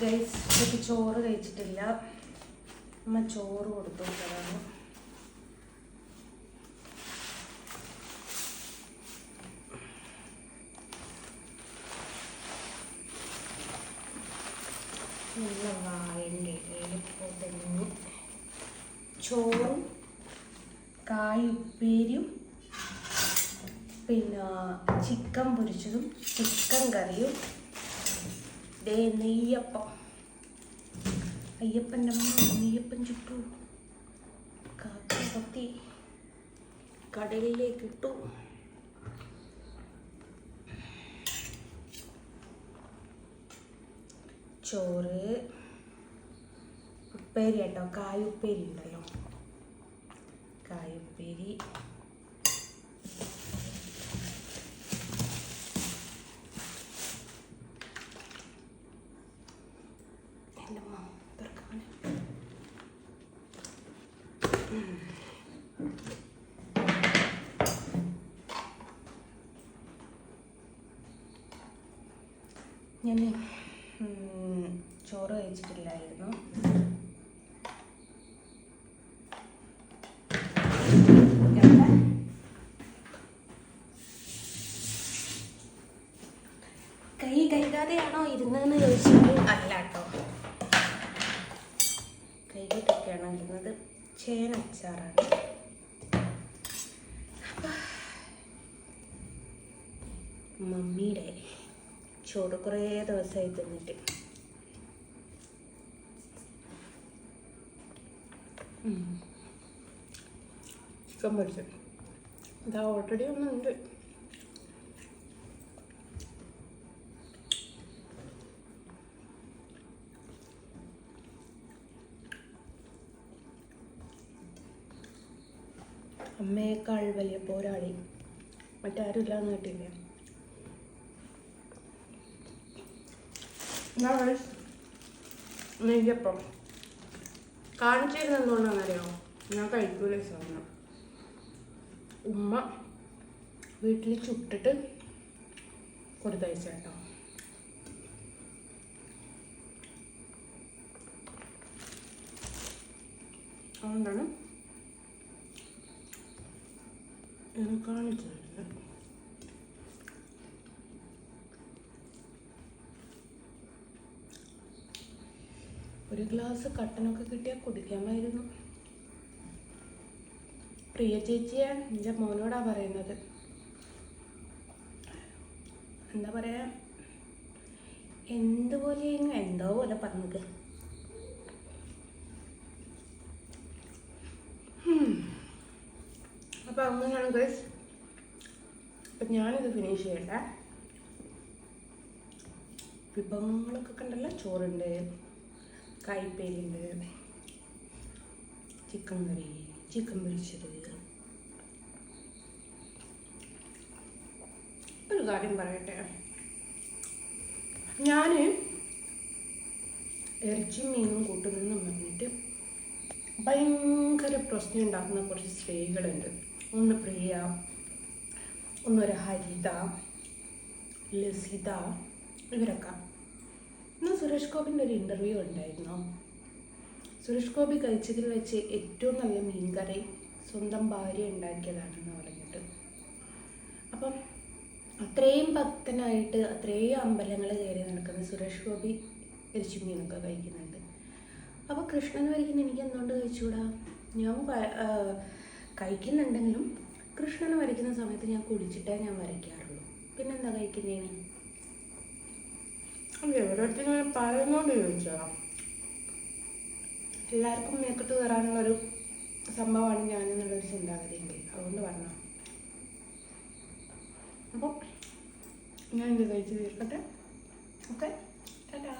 Guys എനിക്ക് ചോറ് കഴിച്ചിട്ടില്ല. അമ്മ ചോറ് കൊടുത്തു വിട്ടതാണ്. നല്ല വായൻ്റെ പൊതഞ്ഞു ചോറും കായുപ്പേരിയും പിന്നെ ചിക്കൻ പൊരിച്ചതും ചിക്കൻ കറിയും നെയ്യപ്പം. അയ്യപ്പൻ്റെ അമ്മ നെയ്യപ്പം ചുട്ടു. കാക്ക കൊത്തി കടലിലേക്ക് ഇട്ടു. ചോറ് ഉപ്പേരി കേട്ടോ, കായുപ്പേരി ഉണ്ടല്ലോ, കായുപ്പേരി. ഞാൻ ചോറ് കഴിച്ചിട്ടില്ലായിരുന്നു. കൈ കഴുകാതെയാണോ ഇരുന്നതെന്ന് ചോദിച്ചാൽ അല്ല കേട്ടോ, കൈകിട്ടൊക്കെയാണോ ഇരുന്നത്. ചേന അച്ചാറാണ്. മമ്മിയുടെ ചോറ് കുറേ ദിവസമായി തിന്നിട്ട്. ചിക്കൻ പൊരിച്ചത് ഇതാ ഓൾറെഡി ഒന്നുണ്ട്. അമ്മയേക്കാൾ വലിയ പോരാളി മറ്റാരും ഇല്ലാന്ന് കേട്ടില്ലേ. നെയ്യപ്പം കാണിച്ചിരുന്ന എന്തുകൊണ്ടാണെന്നറിയോ, ഞാൻ കഴിക്കൂല സാധനം. ഉമ്മ വീട്ടിൽ ചുട്ടിട്ട് കൊടുത്തയച്ച കേട്ടോ. അതുകൊണ്ടാണ് ഞാൻ കാണിച്ചത്. ഒരു ഗ്ലാസ് കട്ടനൊക്കെ കിട്ടിയാൽ കുടിക്കാമായിരുന്നു. പ്രിയ ചേച്ചിയെ എൻ്റെ മോനോടാ പറയുന്നത്. എന്താ പറയാ, എന്തുപോലെ എന്തോ പോലെ പറഞ്ഞത്. അപ്പം അങ്ങനെയാണ് ഗൈസ്. അപ്പം ഞാനിത് ഫിനിഷ് ചെയ്യട്ടെ. വിഭവങ്ങളൊക്കെ കണ്ടല്ലോ. ചോറുണ്ട്, കായ്പേരിയുണ്ട്, ചിക്കൻ കറി, ചിക്കൻ പൊരിച്ചത്. ഒരു കാര്യം പറയട്ടെ, ഞാൻ ഇറച്ചിയും മീനും കൂട്ടുന്നെന്ന് പറഞ്ഞിട്ട് ഭയങ്കര പ്രശ്നം ഉണ്ടാക്കുന്ന കുറച്ച് സ്ത്രീകളുണ്ട്. ഒന്ന് പ്രിയ, ഒന്നൊരു ഹരിത, ലസിത, ഇവരൊക്കെ. ഇന്ന് സുരേഷ് ഗോപിൻ്റെ ഒരു ഇൻ്റർവ്യൂ ഉണ്ടായിരുന്നു. സുരേഷ് ഗോപി കഴിച്ചതിൽ വെച്ച് ഏറ്റവും നല്ല മീൻകറി സ്വന്തം ഭാര്യ ഉണ്ടാക്കിയതാണെന്ന് പറഞ്ഞിട്ട്. അപ്പം അത്രയും ഭക്തനായിട്ട് അത്രയും അമ്പലങ്ങൾ കയറി നടക്കുന്ന സുരേഷ് ഗോപി ഇറച്ചി മീനൊക്കെ കഴിക്കുന്നുണ്ട്. അപ്പോൾ കൃഷ്ണൻ വരയ്ക്കുന്ന എനിക്ക് എന്തുകൊണ്ട് കഴിച്ചുകൂടാ? ഞാൻ കഴിക്കുന്നുണ്ടെങ്കിലും കൃഷ്ണനെ വരയ്ക്കുന്ന സമയത്ത് ഞാൻ കുടിച്ചിട്ടേ ഞാൻ വരയ്ക്കാറുള്ളൂ. പിന്നെന്താ കഴിക്കുന്നതിന്? ഓരോരുത്തരും ഇങ്ങനെ പറയുന്നോണ്ട് ചോദിച്ചാ. എല്ലാവർക്കും മേക്കട്ട് കയറാനുള്ളൊരു സംഭവമാണ് ഞാനെന്നുള്ളൊരു ചിന്താഗതിയുണ്ട്. അതുകൊണ്ട് പറഞ്ഞോ. അപ്പോൾ ഞാൻ ഇത് കഴിച്ച് തീർക്കട്ടെ. ഓക്കെ, ടാറ്റാ.